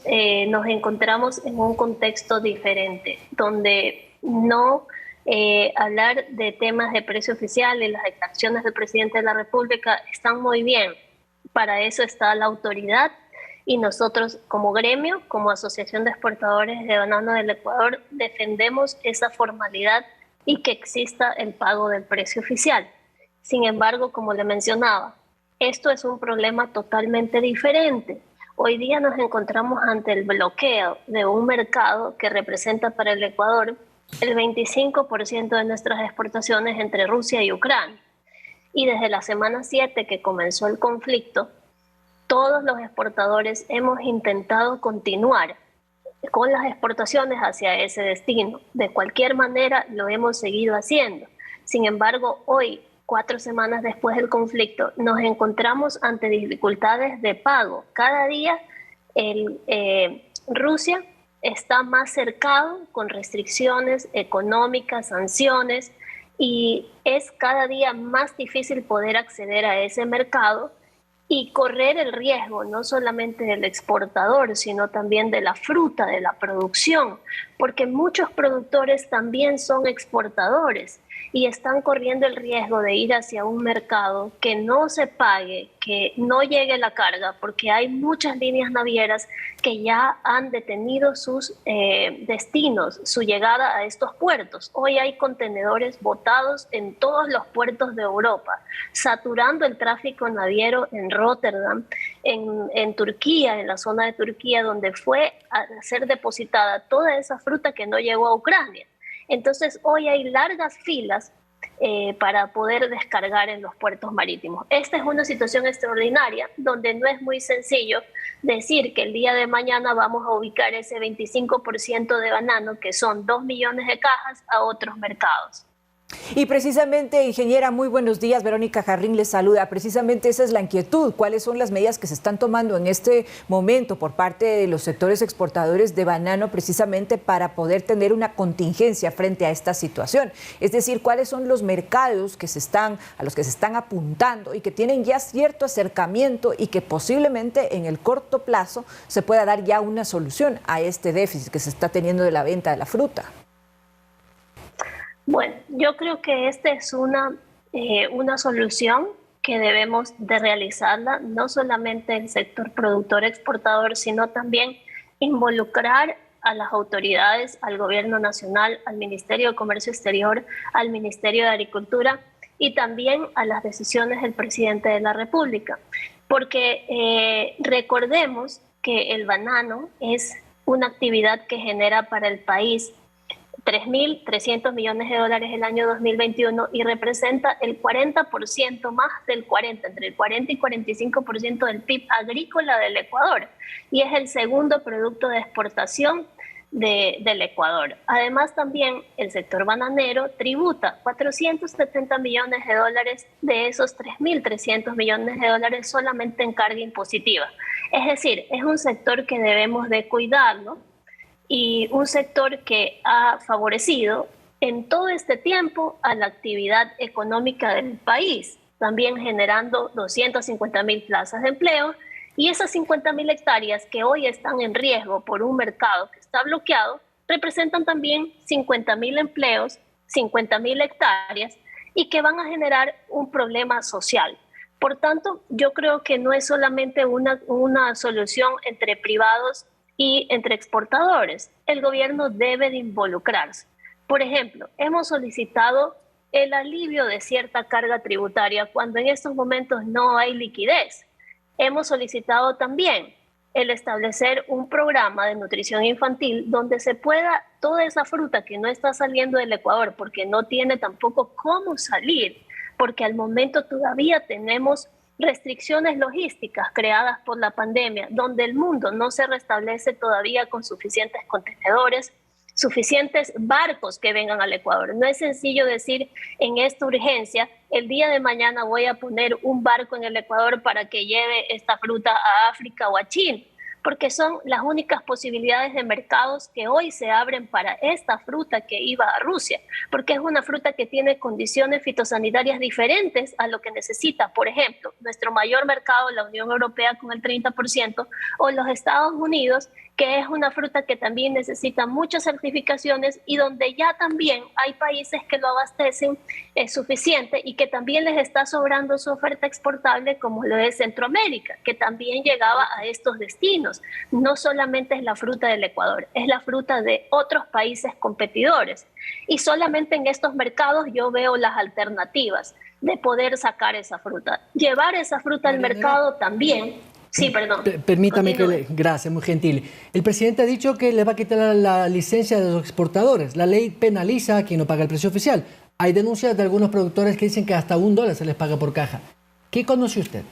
nos encontramos en un contexto diferente, donde no hablar de temas de precio oficial y las acciones del presidente de la República están muy bien. Para eso está la autoridad y nosotros como gremio, como Asociación de Exportadores de Banano del Ecuador, defendemos esa formalidad y que exista el pago del precio oficial. Sin embargo, como le mencionaba, esto es un problema totalmente diferente. Hoy día nos encontramos ante el bloqueo de un mercado que representa para el Ecuador el 25% de nuestras exportaciones entre Rusia y Ucrania. Y desde la semana 7 que comenzó el conflicto, todos los exportadores hemos intentado continuar con las exportaciones hacia ese destino. De cualquier manera lo hemos seguido haciendo. Sin embargo, hoy, 4 semanas después del conflicto, nos encontramos ante dificultades de pago. Cada día Rusia está más cercado con restricciones económicas, sanciones, y es cada día más difícil poder acceder a ese mercado y correr el riesgo no solamente del exportador, sino también de la fruta, de la producción, porque muchos productores también son exportadores y están corriendo el riesgo de ir hacia un mercado que no se pague, que no llegue la carga, porque hay muchas líneas navieras que ya han detenido sus destinos, su llegada a estos puertos. Hoy hay contenedores botados en todos los puertos de Europa, saturando el tráfico naviero en Rotterdam, en Turquía, en la zona de Turquía, donde fue a ser depositada toda esa fruta que no llegó a Ucrania. Entonces, hoy hay largas filas para poder descargar en los puertos marítimos. Esta es una situación extraordinaria donde no es muy sencillo decir que el día de mañana vamos a ubicar ese 25% de banano, que son 2 millones de cajas, a otros mercados. Y precisamente, ingeniera, muy buenos días. Verónica Jarrín les saluda. Precisamente esa es la inquietud. ¿Cuáles son las medidas que se están tomando en este momento por parte de los sectores exportadores de banano precisamente para poder tener una contingencia frente a esta situación? Es decir, ¿cuáles son los mercados a los que se están apuntando y que tienen ya cierto acercamiento y que posiblemente en el corto plazo se pueda dar ya una solución a este déficit que se está teniendo de la venta de la fruta? Bueno, yo creo que esta es una solución que debemos de realizarla, no solamente el sector productor exportador, sino también involucrar a las autoridades, al gobierno nacional, al Ministerio de Comercio Exterior, al Ministerio de Agricultura y también a las decisiones del presidente de la República. Porque recordemos que el banano es una actividad que genera para el país 3.300 millones de dólares el año 2021 y representa el 40%, más del 40%, entre el 40 y 45% del PIB agrícola del Ecuador, y es el segundo producto de exportación del Ecuador. Además, también el sector bananero tributa 470 millones de dólares de esos 3.300 millones de dólares solamente en carga impositiva. Es decir, es un sector que debemos de cuidarlo, y un sector que ha favorecido en todo este tiempo a la actividad económica del país, también generando 250.000 plazas de empleo, y esas 50.000 hectáreas que hoy están en riesgo por un mercado que está bloqueado, representan también 50.000 empleos, 50.000 hectáreas, y que van a generar un problema social. Por tanto, yo creo que no es solamente una solución entre privados y entre exportadores. El gobierno debe de involucrarse. Por ejemplo, hemos solicitado el alivio de cierta carga tributaria cuando en estos momentos no hay liquidez. Hemos solicitado también el establecer un programa de nutrición infantil donde se pueda toda esa fruta que no está saliendo del Ecuador porque no tiene tampoco cómo salir, porque al momento todavía tenemos restricciones logísticas creadas por la pandemia, donde el mundo no se restablece todavía con suficientes contenedores, suficientes barcos que vengan al Ecuador. No es sencillo decir en esta urgencia, el día de mañana voy a poner un barco en el Ecuador para que lleve esta fruta a África o a China, porque son las únicas posibilidades de mercados que hoy se abren para esta fruta que iba a Rusia, porque es una fruta que tiene condiciones fitosanitarias diferentes a lo que necesita, por ejemplo, nuestro mayor mercado, la Unión Europea con el 30%, o los Estados Unidos, que es una fruta que también necesita muchas certificaciones y donde ya también hay países que lo abastecen suficiente y que también les está sobrando su oferta exportable, como lo es Centroamérica, que también llegaba a estos destinos. No solamente es la fruta del Ecuador, es la fruta de otros países competidores. Y solamente en estos mercados yo veo las alternativas de poder sacar esa fruta. Llevar esa fruta al mercado también. Sí, perdón. Permítame gracias, muy gentil. El presidente ha dicho que le va a quitar la licencia de los exportadores. La ley penaliza a quien no paga el precio oficial. Hay denuncias de algunos productores que dicen que hasta $1 se les paga por caja. ¿Qué conoce usted?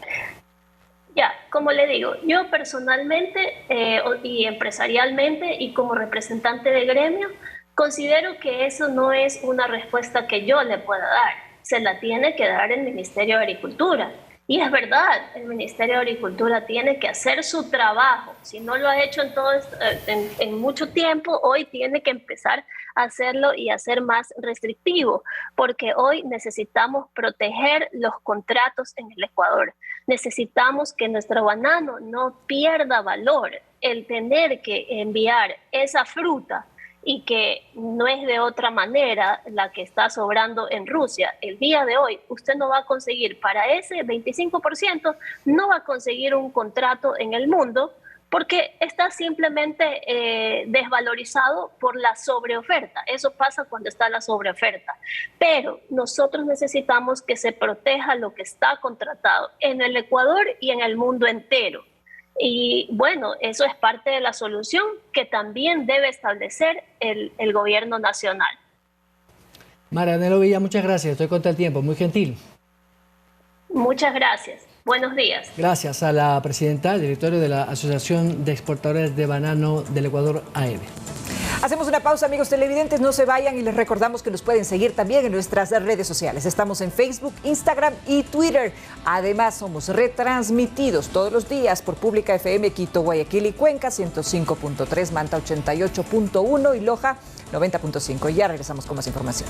Ya, como le digo, yo personalmente y empresarialmente y como representante de gremio, considero que eso no es una respuesta que yo le pueda dar. Se la tiene que dar el Ministerio de Agricultura. Y es verdad, el Ministerio de Agricultura tiene que hacer su trabajo. Si no lo ha hecho en mucho tiempo, hoy tiene que empezar a hacerlo y a ser más restrictivo, porque hoy necesitamos proteger los contratos en el Ecuador. Necesitamos que nuestro banano no pierda valor. El tener que enviar esa fruta y que no es de otra manera la que está sobrando en Rusia. El día de hoy usted no va a conseguir, para ese 25%, no va a conseguir un contrato en el mundo porque está simplemente desvalorizado por la sobreoferta. Eso pasa cuando está la sobreoferta. Pero nosotros necesitamos que se proteja lo que está contratado en el Ecuador y en el mundo entero. Y bueno, eso es parte de la solución que también debe establecer el gobierno nacional. Marianela Uvilla, muchas gracias. Estoy contra el tiempo. Muy gentil. Muchas gracias. Buenos días. Gracias a la presidenta del directorio de la Asociación de Exportadores de Banano del Ecuador, AEB. Hacemos una pausa, amigos televidentes, no se vayan y les recordamos que nos pueden seguir también en nuestras redes sociales. Estamos en Facebook, Instagram y Twitter. Además, somos retransmitidos todos los días por Pública FM Quito, Guayaquil y Cuenca, 105.3, Manta 88.1 y Loja 90.5. Ya regresamos con más información.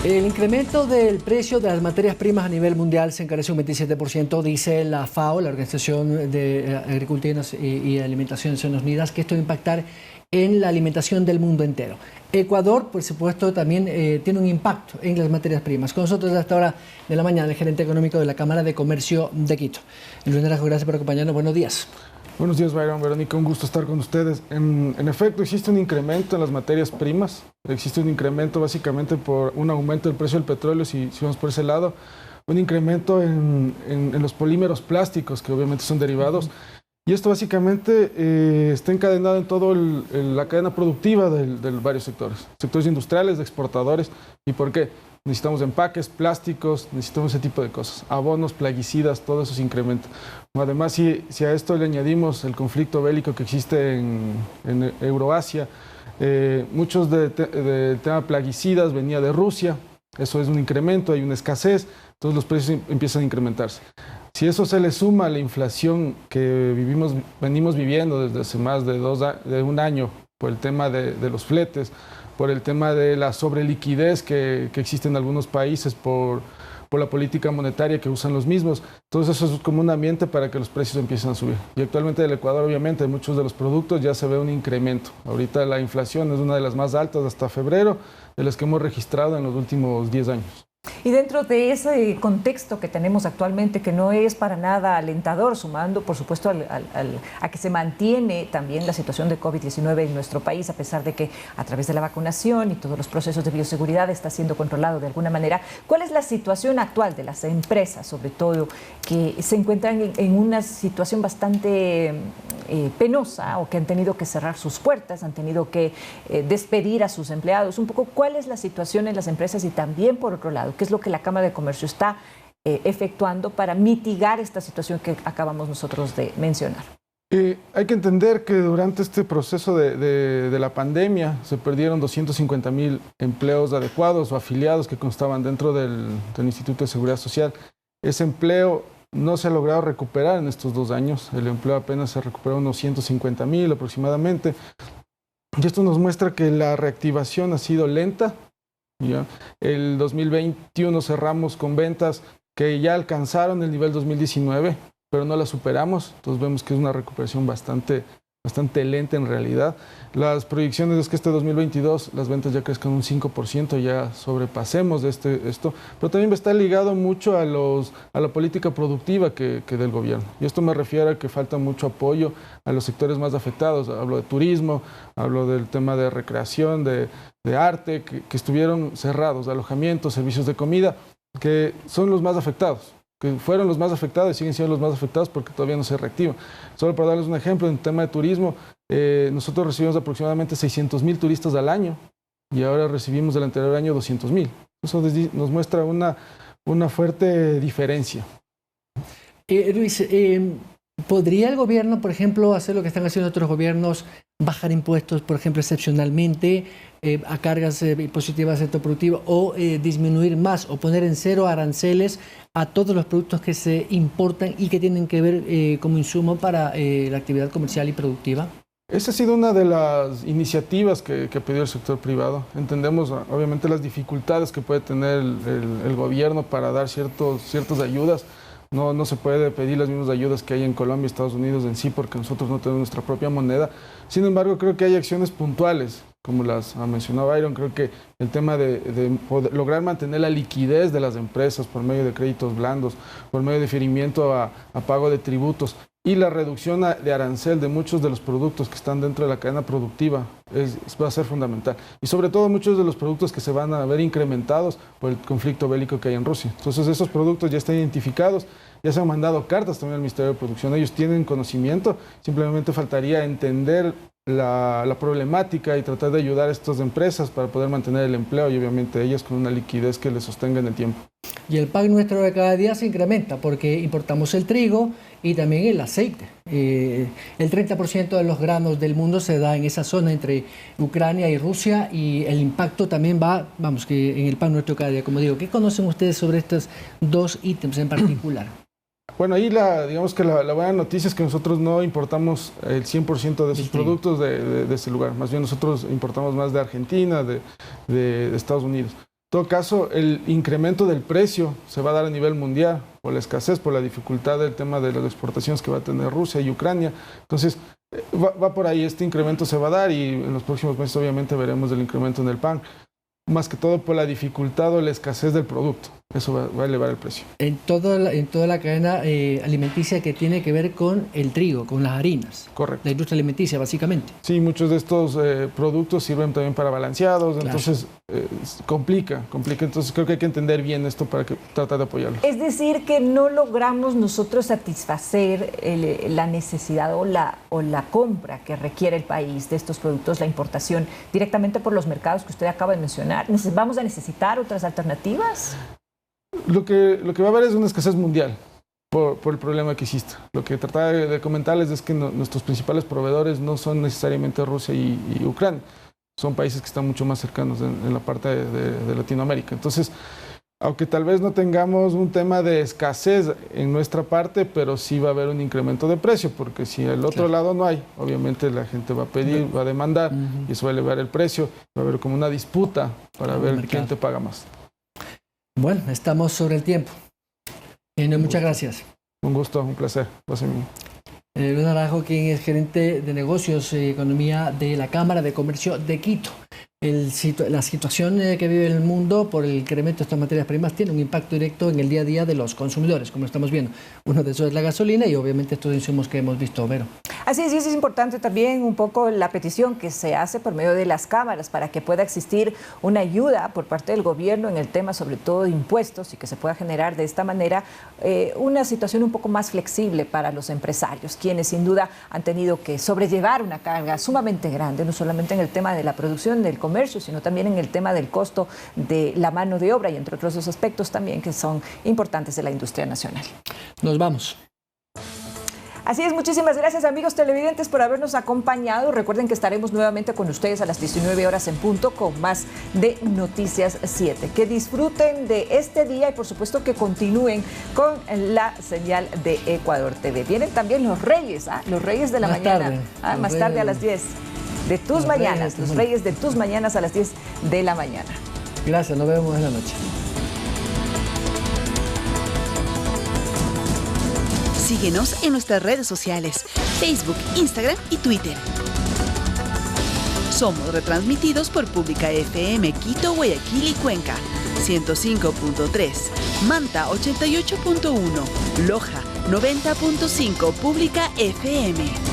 El incremento del precio de las materias primas a nivel mundial se encareció un 27%, dice la FAO, la Organización de Agricultura y Alimentación de Naciones Unidas, que esto va a impactar en la alimentación del mundo entero. Ecuador, por supuesto, también tiene un impacto en las materias primas. Con nosotros a esta hora de la mañana el gerente económico de la Cámara de Comercio de Quito. Luis Naranjo, gracias por acompañarnos. Buenos días. Buenos días, Byron, Verónica, un gusto estar con ustedes. En efecto, existe un incremento en las materias primas, existe un incremento básicamente por un aumento del precio del petróleo, si vamos por ese lado, un incremento en los polímeros plásticos, que obviamente son derivados, y esto básicamente está encadenado en toda la cadena productiva de varios sectores industriales, de exportadores. ¿Y por qué? Necesitamos empaques, plásticos, necesitamos ese tipo de cosas, abonos, plaguicidas, todo eso se incrementa. Además, si a esto le añadimos el conflicto bélico que existe en Euroasia, muchos del tema plaguicidas venía de Rusia, eso es un incremento, hay una escasez, entonces los precios empiezan a incrementarse. Si eso se le suma a la inflación que venimos viviendo desde hace más de un año por el tema de los fletes, por el tema de la sobreliquidez que existe en algunos países por la política monetaria que usan los mismos. Entonces eso es como un ambiente para que los precios empiecen a subir. Y actualmente en el Ecuador, obviamente, en muchos de los productos ya se ve un incremento. Ahorita la inflación es una de las más altas hasta febrero, de las que hemos registrado en los últimos 10 años. Y dentro de ese contexto que tenemos actualmente, que no es para nada alentador, sumando por supuesto a que se mantiene también la situación de COVID-19 en nuestro país, a pesar de que a través de la vacunación y todos los procesos de bioseguridad está siendo controlado de alguna manera, ¿cuál es la situación actual de las empresas, sobre todo, que se encuentran en una situación bastante penosa o que han tenido que cerrar sus puertas, han tenido que despedir a sus empleados? Un poco, ¿cuál es la situación en las empresas? Y también, por otro lado, ¿qué es lo que la Cámara de Comercio está efectuando para mitigar esta situación que acabamos nosotros de mencionar? Hay que entender que durante este proceso de la pandemia se perdieron 250,000 empleos adecuados o afiliados que constaban dentro del Instituto de Seguridad Social. Ese empleo no se ha logrado recuperar en estos 2 años. El empleo apenas se recuperó unos 150,000 aproximadamente. Y esto nos muestra que la reactivación ha sido lenta. ¿Ya? El 2021 cerramos con ventas que ya alcanzaron el nivel 2019, pero no las superamos. Entonces vemos que es una recuperación bastante lenta en realidad. Las proyecciones es que este 2022 las ventas ya crezcan un 5%, ya sobrepasemos de esto, pero también está ligado mucho a la política productiva que del gobierno. Y esto me refiere a que falta mucho apoyo a los sectores más afectados. Hablo de turismo, hablo del tema de recreación, de arte, que estuvieron cerrados, alojamientos, servicios de comida, que son los más afectados, que fueron los más afectados y siguen siendo los más afectados porque todavía no se reactivan. Solo para darles un ejemplo, en el tema de turismo, nosotros recibimos aproximadamente 600,000 turistas al año y ahora recibimos del anterior año 200,000. Eso nos muestra una fuerte diferencia. Luis, ¿podría el gobierno, por ejemplo, hacer lo que están haciendo otros gobiernos, bajar impuestos, por ejemplo, excepcionalmente a cargas impositivas del sector productivo o disminuir más o poner en cero aranceles a todos los productos que se importan y que tienen que ver como insumo para la actividad comercial y productiva? Esa ha sido una de las iniciativas que pidió el sector privado. Entendemos obviamente las dificultades que puede tener el gobierno para dar ciertas ayudas. No se puede pedir las mismas ayudas que hay en Colombia y Estados Unidos en sí porque nosotros no tenemos nuestra propia moneda. Sin embargo, creo que hay acciones puntuales, como las ha mencionado Byron. Creo que el tema de lograr mantener la liquidez de las empresas por medio de créditos blandos, por medio de diferimiento a pago de tributos y la reducción de arancel de muchos de los productos que están dentro de la cadena productiva va a ser fundamental. Y sobre todo muchos de los productos que se van a ver incrementados por el conflicto bélico que hay en Rusia. Entonces esos productos ya están identificados, ya se han mandado cartas también al Ministerio de Producción. Ellos tienen conocimiento, simplemente faltaría entender la problemática y tratar de ayudar a estas empresas para poder mantener el empleo y obviamente ellas con una liquidez que les sostenga en el tiempo. Y el pan nuestro de cada día se incrementa porque importamos el trigo y también el aceite. El 30% de los granos del mundo se da en esa zona entre Ucrania y Rusia y el impacto también va, vamos, que en el pan nuestro de cada día. Como digo, ¿qué conocen ustedes sobre estos dos ítems en particular? Bueno, ahí digamos que la buena noticia es que nosotros no importamos el 100% de esos productos de ese lugar. Más bien nosotros importamos más de Argentina, de Estados Unidos. En todo caso, el incremento del precio se va a dar a nivel mundial por la escasez, por la dificultad del tema de las exportaciones que va a tener Rusia y Ucrania. Entonces, va por ahí, este incremento se va a dar y en los próximos meses obviamente veremos el incremento en el pan. Más que todo por la dificultad o la escasez del producto. Eso va a elevar el precio. En toda la cadena alimenticia que tiene que ver con el trigo, con las harinas. Correcto. La industria alimenticia, básicamente. Sí, muchos de estos productos sirven también para balanceados, claro. Entonces complica. Entonces creo que hay que entender bien esto para tratar de apoyarlo. Es decir, que no logramos nosotros satisfacer la necesidad o la compra que requiere el país de estos productos, la importación, directamente por los mercados que usted acaba de mencionar. ¿Vamos a necesitar otras alternativas? Lo que va a haber es una escasez mundial por el problema que existe. Lo que trataba de comentarles es que nuestros principales proveedores no son necesariamente Rusia y Ucrania. Son países que están mucho más cercanos en la parte de Latinoamérica. Entonces, aunque tal vez no tengamos un tema de escasez en nuestra parte, pero sí va a haber un incremento de precio, porque si al otro lado no hay, obviamente la gente va a pedir, va a demandar, y eso va a elevar el precio, va a haber como una disputa para ver quién te paga más. Bueno, estamos sobre el tiempo. Muchas gracias. Un gusto, un placer. Luis Naranjo, quien es gerente de negocios y economía de la Cámara de Comercio de Quito. La situación que vive el mundo por el incremento de estas materias primas tiene un impacto directo en el día a día de los consumidores, como estamos viendo. Uno de esos es la gasolina y obviamente estos insumos que hemos visto, Vero. Así es, y es importante también un poco la petición que se hace por medio de las cámaras para que pueda existir una ayuda por parte del gobierno en el tema sobre todo de impuestos y que se pueda generar de esta manera una situación un poco más flexible para los empresarios, quienes sin duda han tenido que sobrellevar una carga sumamente grande, no solamente en el tema de la producción del comercio, sino también en el tema del costo de la mano de obra y entre otros aspectos también que son importantes de la industria nacional. Nos vamos. Así es, muchísimas gracias amigos televidentes por habernos acompañado. Recuerden que estaremos nuevamente con ustedes a las 19 horas en punto con más de Noticias 7. Que disfruten de este día y por supuesto que continúen con la señal de Ecuador TV. Vienen también los Reyes, los Reyes de la mañana, más tarde a las 10 de tus mañanas, los Reyes de tus mañanas a las 10 de la mañana. Gracias, nos vemos en la noche. Síguenos en nuestras redes sociales, Facebook, Instagram y Twitter. Somos retransmitidos por Pública FM Quito, Guayaquil y Cuenca, 105.3, Manta 88.1, Loja 90.5, Pública FM.